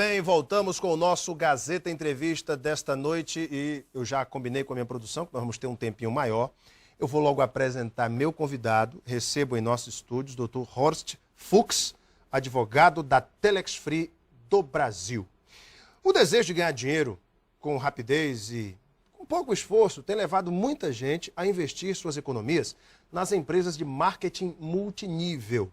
bem, voltamos com o nosso Gazeta Entrevista desta noite e eu já combinei com a minha produção que nós vamos ter um tempinho maior. Eu vou logo apresentar meu convidado, recebo em nossos estúdios o Dr. Horst Fuchs, advogado da Telex Free do Brasil. O desejo de ganhar dinheiro com rapidez e com pouco esforço tem levado muita gente a investir suas economias nas empresas de marketing multinível.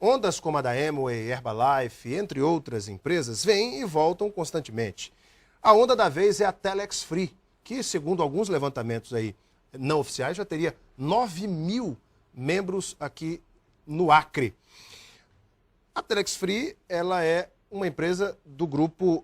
Ondas como a da Amway, Herbalife, entre outras empresas, vêm e voltam constantemente. A onda da vez é a Telex Free, que, segundo alguns levantamentos aí não oficiais, já teria 9 mil membros aqui no Acre. A Telex Free, ela é uma empresa do grupo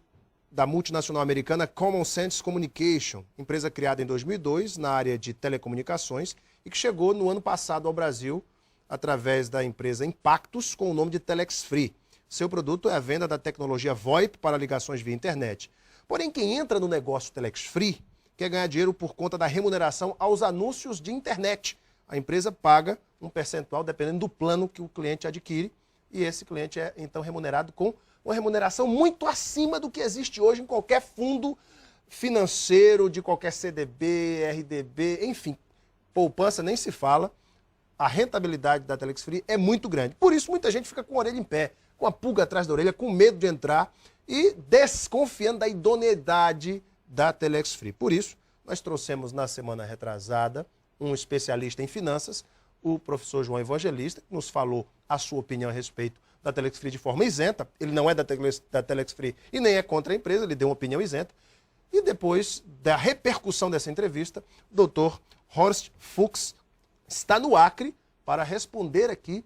da multinacional americana Common Sense Communication, empresa criada em 2002 na área de telecomunicações e que chegou no ano passado ao Brasil através da empresa Impactus, com o nome de Telex Free. Seu produto é a venda da tecnologia VoIP para ligações via internet. Porém, quem entra no negócio Telex Free quer ganhar dinheiro por conta da remuneração aos anúncios de internet. A empresa paga um percentual dependendo do plano que o cliente adquire e esse cliente é, então, remunerado com uma remuneração muito acima do que existe hoje em qualquer fundo financeiro, de qualquer CDB, RDB, enfim. Poupança nem se fala. A rentabilidade da Telex Free é muito grande. Por isso, muita gente fica com a orelha em pé, com a pulga atrás da orelha, com medo de entrar e desconfiando da idoneidade da Telex Free. Por isso, nós trouxemos na semana retrasada um especialista em finanças, o professor João Evangelista, que nos falou a sua opinião a respeito da Telex Free de forma isenta. Ele não é da Telex Free e nem é contra a empresa, ele deu uma opinião isenta. E depois da repercussão dessa entrevista, o Dr. Horst Fuchs está no Acre para responder aqui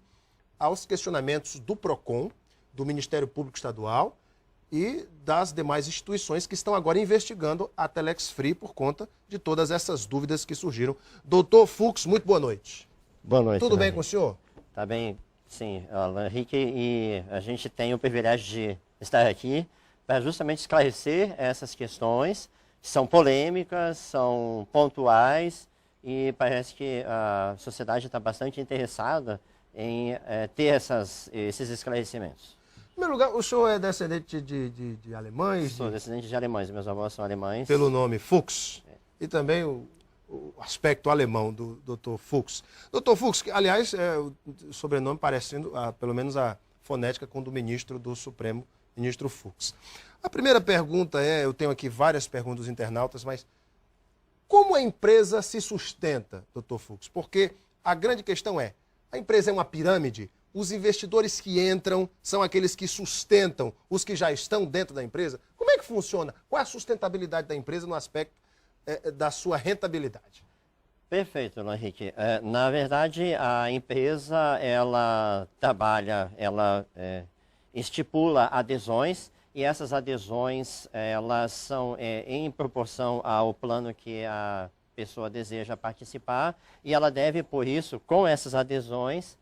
aos questionamentos do PROCON, do Ministério Público Estadual e das demais instituições que estão agora investigando a Telex Free por conta de todas essas dúvidas que surgiram. Doutor Fuchs, muito boa noite. Boa noite. Tudo bem com o senhor? Tá bem, sim, Alan Henrique, e a gente tem o privilégio de estar aqui para justamente esclarecer essas questões, que são polêmicas, são pontuais, e parece que a sociedade está bastante interessada em ter esses esclarecimentos. Em primeiro lugar, o senhor é descendente de alemães? Sou descendente de alemães, meus avós são alemães. Pelo nome Fuchs. E também o aspecto alemão do Dr. Fuchs. Dr. Fuchs, que, aliás, o sobrenome parecendo, pelo menos a fonética, com o do ministro do Supremo, ministro Fuchs. A primeira pergunta eu tenho aqui várias perguntas dos internautas, mas como a empresa se sustenta, Dr. Fuchs? Porque a grande questão é, a empresa é uma pirâmide? Os investidores que entram são aqueles que sustentam os que já estão dentro da empresa? Como é que funciona? Qual é a sustentabilidade da empresa no aspecto da sua rentabilidade? Perfeito, Henrique. Na verdade, a empresa, ela trabalha, ela estipula adesões, e essas adesões, elas são em proporção ao plano que a pessoa deseja participar, e ela deve, por isso, com essas adesões,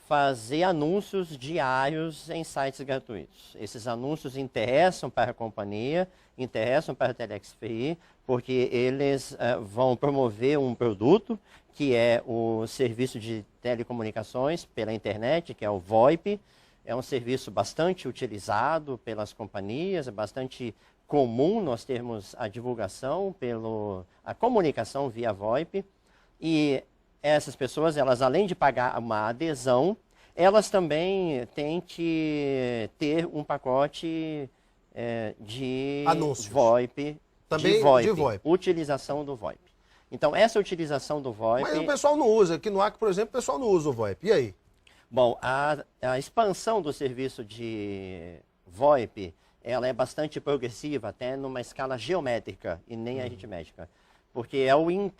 fazer anúncios diários em sites gratuitos. Esses anúncios interessam para a companhia, interessam para a Telex Free, porque eles vão promover um produto, que é o serviço de telecomunicações pela internet, que é o VoIP. É um serviço bastante utilizado pelas companhias, é bastante comum nós termos a divulgação, a comunicação via VoIP. E essas pessoas, elas além de pagar uma adesão, elas também têm que ter um pacote de anúncios. VoIP, também de VoIP, utilização do VoIP. Então, essa utilização do VoIP... Mas o pessoal não usa. Aqui no Acre, por exemplo, o pessoal não usa o VoIP. E aí? Bom, a expansão do serviço de VoIP, ela é bastante progressiva, até numa escala geométrica e nem aritmética. Porque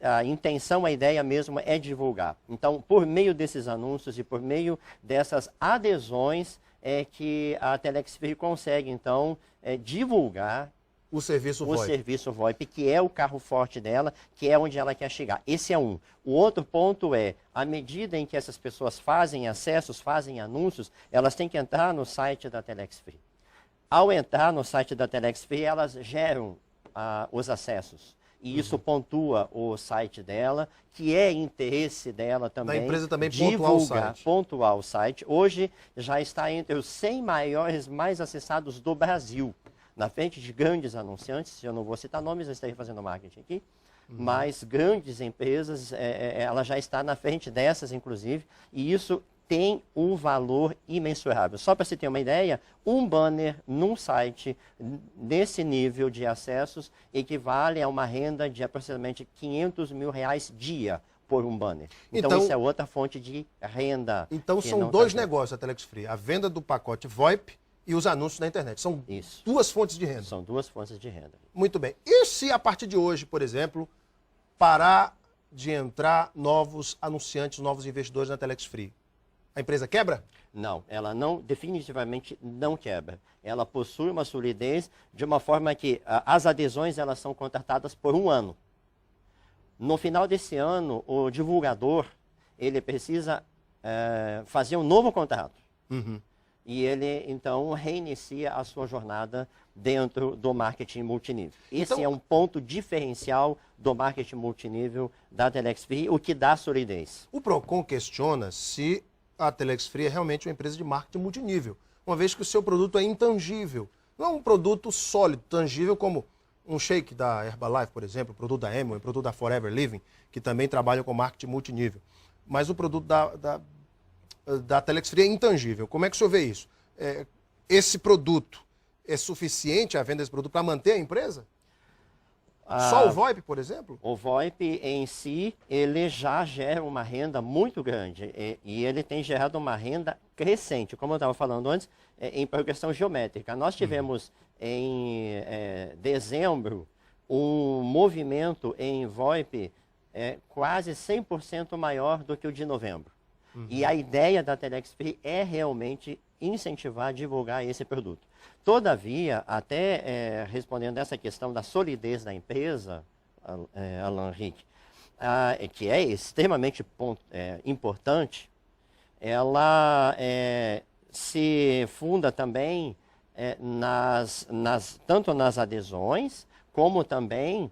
a intenção, a ideia mesmo é divulgar. Então, por meio desses anúncios e por meio dessas adesões, é que a Telex Free consegue, então, divulgar o serviço VoIP, que é o carro forte dela, que é onde ela quer chegar. Esse é um. O outro ponto é, à medida em que essas pessoas fazem acessos, fazem anúncios, elas têm que entrar no site da Telex Free. Ao entrar no site da Telex Free, elas geram os acessos. E isso pontua o site dela, que é interesse dela também. Da empresa também pontuar o site. Hoje já está entre os 100 maiores mais acessados do Brasil. na frente de grandes anunciantes, eu não vou citar nomes, eu estarei fazendo marketing aqui, mas grandes empresas, ela já está na frente dessas, inclusive, e isso tem um valor imensurável. Só para você ter uma ideia, um banner num site nesse nível de acessos equivale a uma renda de aproximadamente R$500 mil dia por um banner. Então isso é outra fonte de renda. Então são dois negócios a Telex Free, a venda do pacote VoIP e os anúncios na internet. São duas fontes de renda. São duas fontes de renda. Muito bem. E se a partir de hoje, por exemplo, parar de entrar novos anunciantes, novos investidores na Telex Free? A empresa quebra? Não, ela não, definitivamente não quebra. Ela possui uma solidez de uma forma que as adesões elas são contratadas por um ano. No final desse ano, o divulgador ele precisa fazer um novo contrato. E ele, então, reinicia a sua jornada dentro do marketing multinível. Esse é um ponto diferencial do marketing multinível da Telex Free, o que dá solidez. O Procon questiona se a Telex Free é realmente uma empresa de marketing multinível, uma vez que o seu produto é intangível. Não é um produto sólido, tangível, como um shake da Herbalife, por exemplo, o produto da Amway, o produto da Forever Living, que também trabalham com marketing multinível. Mas o produto da Telex Free é intangível. Como é que o senhor vê isso? Esse produto é suficiente, a venda desse produto, para manter a empresa? Só o VoIP, por exemplo? O VoIP em si, ele já gera uma renda muito grande e ele tem gerado uma renda crescente, como eu estava falando antes, em progressão geométrica. Nós tivemos em dezembro um movimento em VoIP quase 100% maior do que o de novembro. E a ideia da Telex Free é realmente incentivar, divulgar esse produto. Todavia, até respondendo essa questão da solidez da empresa, Alan Henrique, que é extremamente importante, ela se funda também tanto nas adesões, como também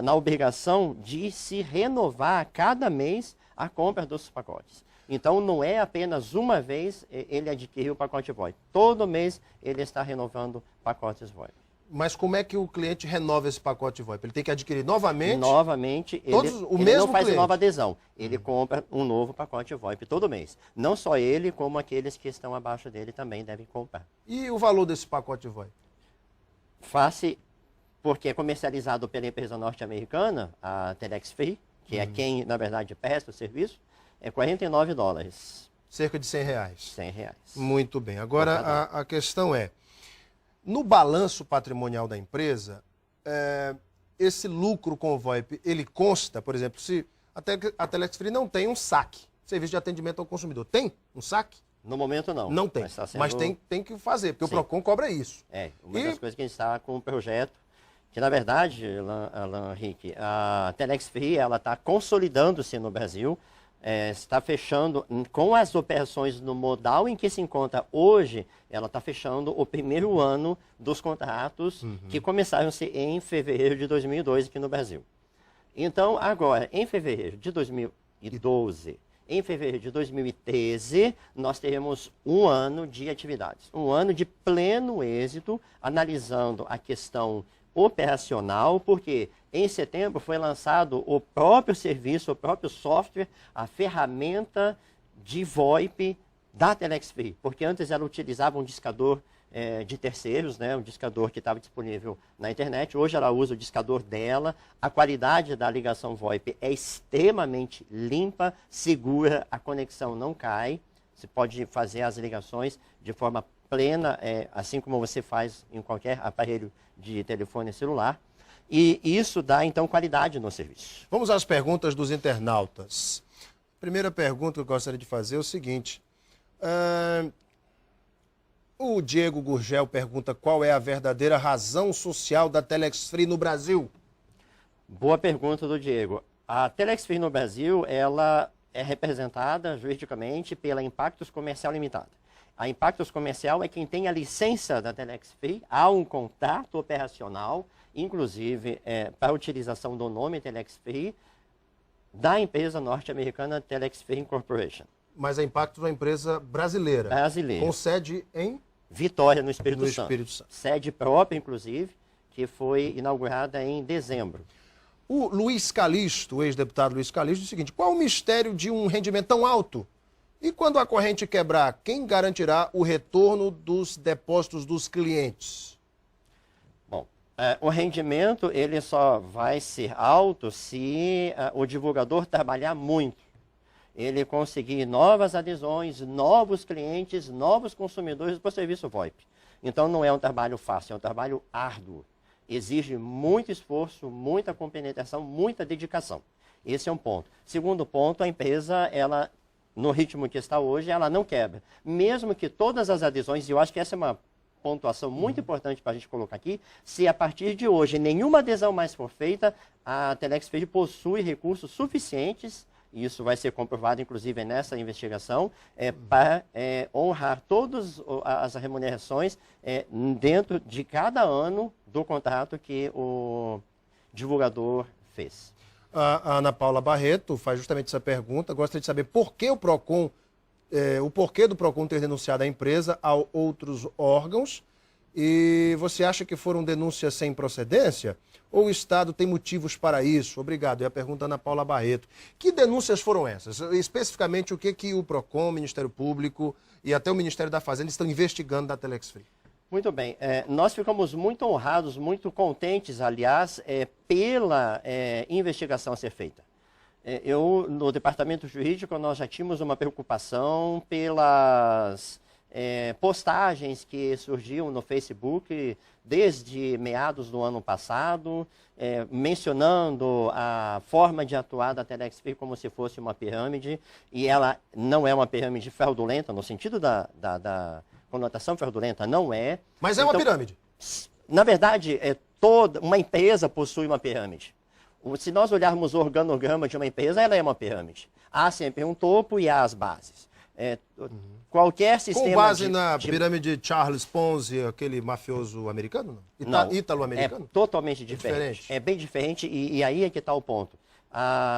na obrigação de se renovar a cada mês a compra dos pacotes. Então, não é apenas uma vez ele adquirir o pacote VoIP. Todo mês ele está renovando pacotes VoIP. Mas como é que o cliente renova esse pacote VoIP? Ele tem que adquirir novamente? Novamente, ele não faz nova adesão. Ele compra um novo pacote VoIP todo mês. Não só ele, como aqueles que estão abaixo dele também devem comprar. E o valor desse pacote VoIP? Porque é comercializado pela empresa norte-americana, a Telex Free, que é quem, na verdade, presta o serviço, é $49. Cerca de R$100. R$100. Muito bem. Agora, a questão é, no balanço patrimonial da empresa, esse lucro com o VoIP, ele consta, por exemplo, se a Telex Free não tem um SAC, Serviço de Atendimento ao Consumidor, tem um SAC? No momento não. Não tem, mas tem que fazer, porque o Procon cobra isso. Uma das coisas que a gente está com um projeto, que na verdade, Alan Henrique, a Telex Free ela está consolidando-se no Brasil, está fechando, com as operações no modal em que se encontra hoje, ela está fechando o primeiro ano dos contratos que começaram-se em fevereiro de 2002 aqui no Brasil. Então, agora, em fevereiro de 2012, em fevereiro de 2013, nós teremos um ano de atividades, um ano de pleno êxito, analisando a questão operacional, porque em setembro foi lançado o próprio serviço, o próprio software, a ferramenta de VoIP da Telex Free, porque antes ela utilizava um discador de terceiros, né, um discador que estava disponível na internet, hoje ela usa o discador dela, a qualidade da ligação VoIP é extremamente limpa, segura, a conexão não cai, você pode fazer as ligações de forma plena, assim como você faz em qualquer aparelho de telefone celular. E isso dá, então, qualidade no serviço. Vamos às perguntas dos internautas. Primeira pergunta que eu gostaria de fazer é o seguinte. O Diego Gurgel pergunta qual é a verdadeira razão social da Telex Free no Brasil? Boa pergunta do Diego. A Telex Free no Brasil, ela é representada juridicamente pela Impactos Comercial Limitada. A Impactos Comercial é quem tem a licença da Telex Free, há um contrato operacional, inclusive para a utilização do nome Telex Free, da empresa norte-americana Telex Free Incorporation. Mas a Impactos é uma empresa brasileira. Brasileira. Com sede em? Vitória, no Espírito No Santo. Espírito Santo. Sede própria, inclusive, que foi inaugurada em dezembro. O Luiz Calixto, o ex-deputado Luiz Calixto, diz o seguinte: qual o mistério de um rendimento tão alto? E quando a corrente quebrar, quem garantirá o retorno dos depósitos dos clientes? Bom, o rendimento ele só vai ser alto se o divulgador trabalhar muito. Ele conseguir novas adesões, novos clientes, novos consumidores para o serviço VoIP. Então não é um trabalho fácil, é um trabalho árduo. Exige muito esforço, muita compenetração, muita dedicação. Esse é um ponto. Segundo ponto, a empresa, ela, no ritmo que está hoje, ela não quebra. Mesmo que todas as adesões, e eu acho que essa é uma pontuação muito importante para a gente colocar aqui, se a partir de hoje nenhuma adesão mais for feita, a Telex Free possui recursos suficientes, e isso vai ser comprovado, inclusive, nessa investigação, para honrar todas as remunerações dentro de cada ano do contrato que o divulgador fez. A Ana Paula Barreto faz justamente essa pergunta. Gostaria de saber por que o PROCON, o porquê do PROCON ter denunciado a empresa a outros órgãos. E você acha que foram denúncias sem procedência? Ou o Estado tem motivos para isso? Obrigado. É a pergunta da Ana Paula Barreto. Que denúncias foram essas? Especificamente, o que o PROCON, o Ministério Público e até o Ministério da Fazenda estão investigando da Telex Free? Muito bem. Nós ficamos muito honrados, muito contentes, aliás, pela investigação a ser feita. No departamento jurídico, nós já tínhamos uma preocupação pelas postagens que surgiam no Facebook desde meados do ano passado, mencionando a forma de atuar da Telex Free como se fosse uma pirâmide, e ela não é uma pirâmide fraudulenta, no sentido da conotação fraudulenta, não é. Mas é uma pirâmide. Na verdade, toda uma empresa possui uma pirâmide. Se nós olharmos o organograma de uma empresa, ela é uma pirâmide. Há sempre um topo e há as bases. Qualquer sistema com base na pirâmide de Charles Ponzi, aquele mafioso americano? Não, ítalo-americano? É totalmente diferente. É bem diferente e aí é que está o ponto.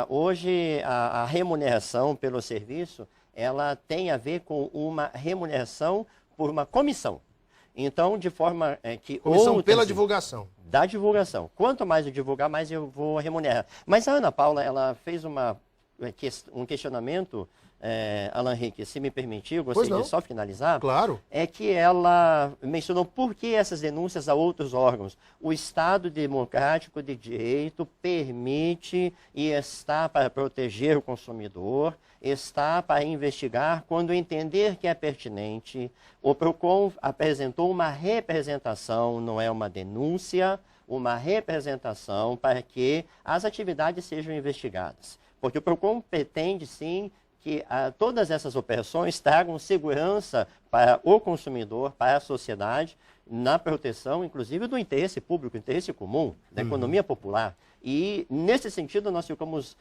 Hoje, a remuneração pelo serviço, ela tem a ver com uma remuneração por uma comissão. Então, de forma que... Comissão pela divulgação. Da divulgação. Quanto mais eu divulgar, mais eu vou remunerar. Mas a Ana Paula, ela fez um questionamento, Alan Henrique, se me permitir, eu gostaria de só finalizar. Claro. É que ela mencionou por que essas denúncias a outros órgãos. O Estado Democrático de Direito permite e está para proteger o consumidor, está para investigar quando entender que é pertinente. O PROCON apresentou uma representação, não é uma denúncia, uma representação para que as atividades sejam investigadas. Porque o PROCON pretende, sim, que todas essas operações tragam segurança para o consumidor, para a sociedade, na proteção, inclusive, do interesse público, interesse comum, da economia popular. E, nesse sentido, nós ficamos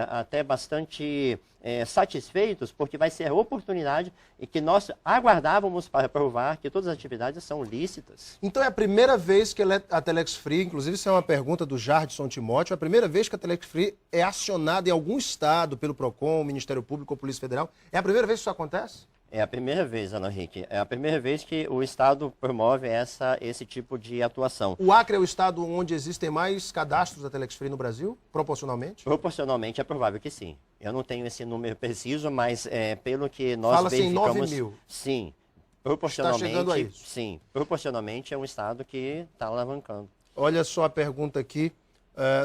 até bastante satisfeitos, porque vai ser a oportunidade e que nós aguardávamos para provar que todas as atividades são lícitas. Então é a primeira vez que a Telex Free, inclusive isso é uma pergunta do Jardson Timóteo, é a primeira vez que a Telex Free é acionada em algum estado pelo PROCON, Ministério Público ou Polícia Federal? É a primeira vez que isso acontece? É a primeira vez, Ana Henrique. É a primeira vez que o Estado promove esse tipo de atuação. O Acre é o estado onde existem mais cadastros da Telex Free no Brasil, proporcionalmente? Proporcionalmente é provável que sim. Eu não tenho esse número preciso, mas pelo que nós Fala-se verificamos... em 9 mil. Sim. Proporcionalmente, está chegando a isso. Sim. Proporcionalmente é um estado que está alavancando. Olha só a pergunta aqui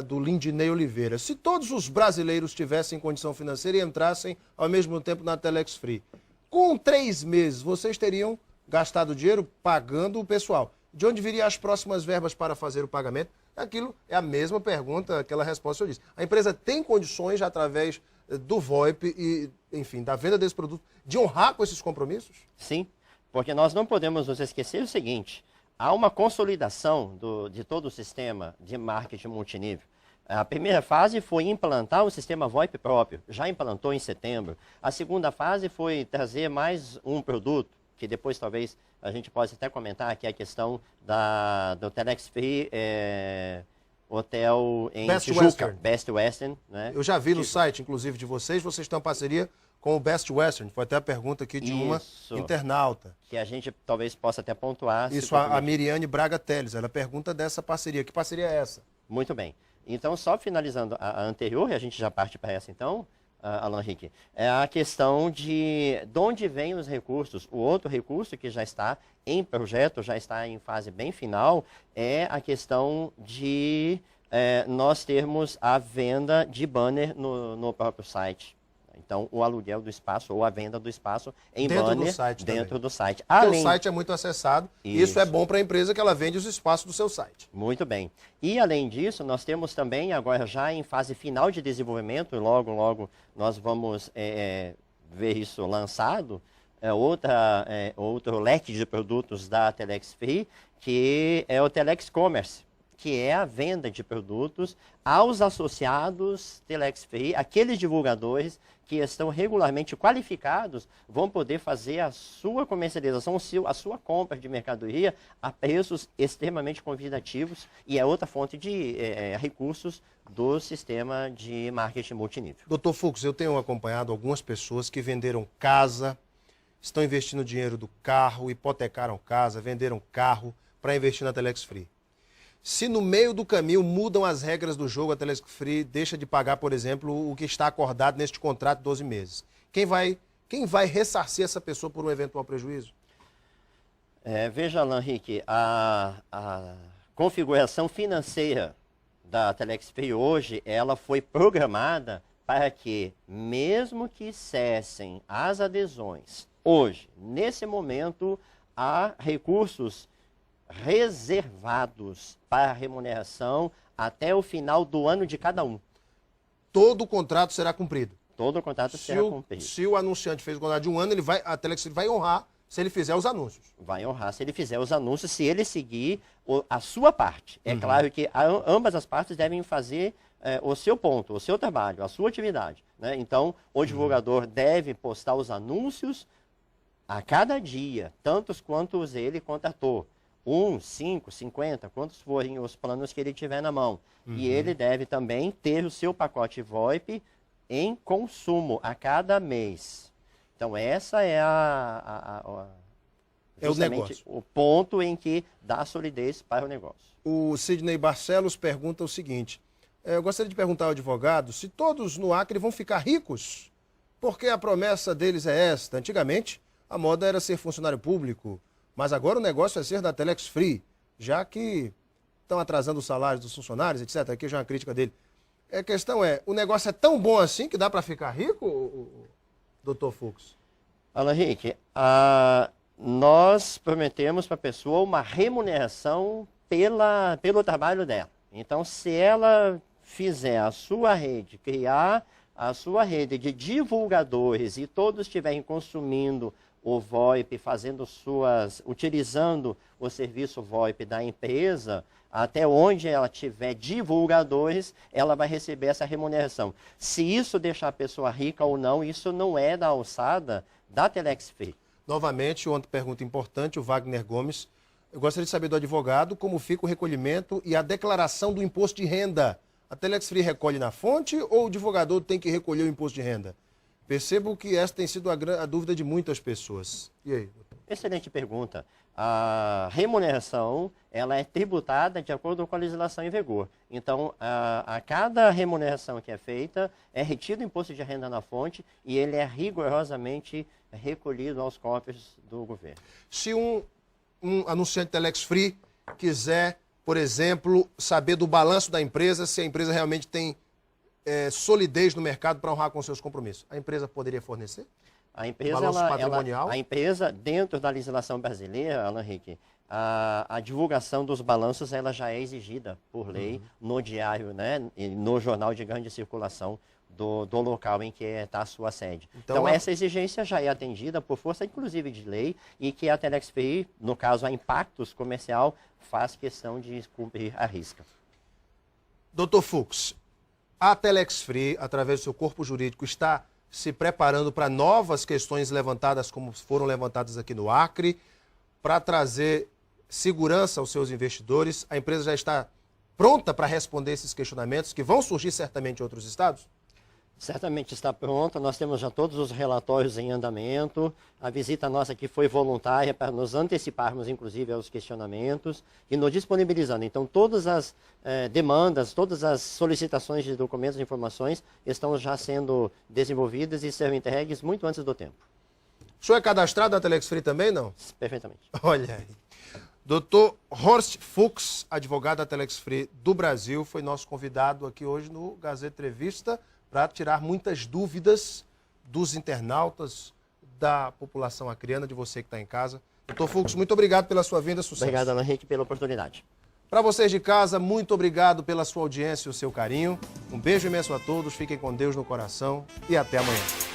do Lindinei Oliveira. Se todos os brasileiros tivessem condição financeira e entrassem ao mesmo tempo na Telex Free, com 3 meses, vocês teriam gastado dinheiro pagando o pessoal. De onde viriam as próximas verbas para fazer o pagamento? Aquilo é a mesma pergunta, aquela resposta que eu disse. A empresa tem condições, através do VoIP e, enfim, da venda desse produto, de honrar com esses compromissos? Sim, porque nós não podemos nos esquecer o seguinte, há uma consolidação de todo o sistema de marketing multinível. A primeira fase foi implantar o sistema VoIP próprio, já implantou em setembro. A segunda fase foi trazer mais um produto, que depois talvez a gente possa até comentar, que é a questão do Telex Free Hotel em Tijuca, Best Western. Né? Eu já vi no site, inclusive, de vocês têm uma parceria com o Best Western. Foi até a pergunta aqui de uma internauta. Que a gente talvez possa até pontuar. Isso, a Miriane Braga Teles. Ela pergunta dessa parceria. Que parceria é essa? Muito bem. Então, só finalizando a anterior, e a gente já parte para essa então, Alan Henrique, é a questão de onde vêm os recursos. O outro recurso que já está em projeto, já está em fase bem final, é a questão de nós termos a venda de banner no próprio site. Então, o aluguel do espaço ou a venda do espaço em banner dentro do site. Além... O site é muito acessado e isso é bom para a empresa que ela vende os espaços do seu site. Muito bem. E, além disso, nós temos também, agora já em fase final de desenvolvimento, e logo nós vamos ver isso lançado, outro leque de produtos da Telex Free, que é o Telex Commerce, que é a venda de produtos aos associados Telex Free, aqueles divulgadores que estão regularmente qualificados, vão poder fazer a sua comercialização, a sua compra de mercadoria a preços extremamente convidativos e é outra fonte de recursos do sistema de marketing multinível. Dr. Fux, eu tenho acompanhado algumas pessoas que venderam casa, estão investindo dinheiro do carro, hipotecaram casa, venderam carro para investir na Telex Free. Se no meio do caminho mudam as regras do jogo, a Telex Free deixa de pagar, por exemplo, o que está acordado neste contrato de 12 meses. Quem vai ressarcir essa pessoa por um eventual prejuízo? Veja, Alan Henrique, a configuração financeira da Telex Free hoje, ela foi programada para que, mesmo que cessem as adesões, hoje, nesse momento, há recursos reservados para remuneração até o final do ano de cada um. Todo o contrato será cumprido? Todo o contrato será cumprido. Se o anunciante fez o contrato de um ano, a Telex vai honrar se ele fizer os anúncios. Vai honrar se ele fizer os anúncios, se ele seguir a sua parte. É claro que ambas as partes devem fazer o seu ponto, o seu trabalho, a sua atividade, né? Então, o divulgador deve postar os anúncios a cada dia, tantos quantos ele contratou. 1, 5, 50, quantos forem os planos que ele tiver na mão. E ele deve também ter o seu pacote VoIP em consumo a cada mês. Então, essa é o negócio. O ponto em que dá solidez para o negócio. O Sidney Barcelos pergunta o seguinte, eu gostaria de perguntar ao advogado se todos no Acre vão ficar ricos, porque a promessa deles é esta. Antigamente, a moda era ser funcionário público, mas agora o negócio é ser da Telex Free, já que estão atrasando os salários dos funcionários, etc. Aqui já é uma crítica dele. A questão é, o negócio é tão bom assim que dá para ficar rico, Dr. Fux? Alan Henrique, nós prometemos para a pessoa uma remuneração pelo trabalho dela. Então, se ela fizer a sua rede, criar a sua rede de divulgadores e todos estiverem consumindo o VoIP, utilizando o serviço VoIP da empresa, até onde ela tiver divulgadores, ela vai receber essa remuneração. Se isso deixar a pessoa rica ou não, isso não é da alçada da Telex Free. Novamente, outra pergunta importante, o Wagner Gomes. Eu gostaria de saber do advogado como fica o recolhimento e a declaração do imposto de renda. A Telex Free recolhe na fonte ou o divulgador tem que recolher o imposto de renda? Percebo que essa tem sido a dúvida de muitas pessoas. E aí, doutor? Excelente pergunta. A remuneração ela é tributada de acordo com a legislação em vigor. Então, a cada remuneração que é feita, é retido o imposto de renda na fonte e ele é rigorosamente recolhido aos cofres do governo. Se um anunciante Telex Free quiser, por exemplo, saber do balanço da empresa, se a empresa realmente tem solidez no mercado para honrar com seus compromissos, a empresa poderia fornecer? A empresa, balanço patrimonial? A empresa, dentro da legislação brasileira, Alan Henrique, a divulgação dos balanços ela já é exigida por lei no diário, né, no jornal de grande circulação do local em que está a sua sede. Então essa exigência já é atendida por força, inclusive, de lei, e que a Telex Free, no caso a Impactos Comercial, faz questão de cumprir a risca. Dr. Fux, a Telex Free, através do seu corpo jurídico, está se preparando para novas questões levantadas, como foram levantadas aqui no Acre, para trazer segurança aos seus investidores. A empresa já está pronta para responder esses questionamentos que vão surgir certamente em outros estados? Certamente está pronta, nós temos já todos os relatórios em andamento, a visita nossa aqui foi voluntária para nos anteciparmos, inclusive, aos questionamentos e nos disponibilizando. Então, todas as demandas, todas as solicitações de documentos e informações estão já sendo desenvolvidas e serão entregues muito antes do tempo. O senhor é cadastrado da Telex Free também, não? Perfeitamente. Olha aí. Dr. Horst Fuchs, advogado da Telex Free do Brasil, foi nosso convidado aqui hoje no Gazeta Entrevista para tirar muitas dúvidas dos internautas, da população acreana, de você que está em casa. Dr. Fuchs, muito obrigado pela sua vinda, sucesso. Obrigado, Alan Henrique, pela oportunidade. Para vocês de casa, muito obrigado pela sua audiência e o seu carinho. Um beijo imenso a todos, fiquem com Deus no coração e até amanhã.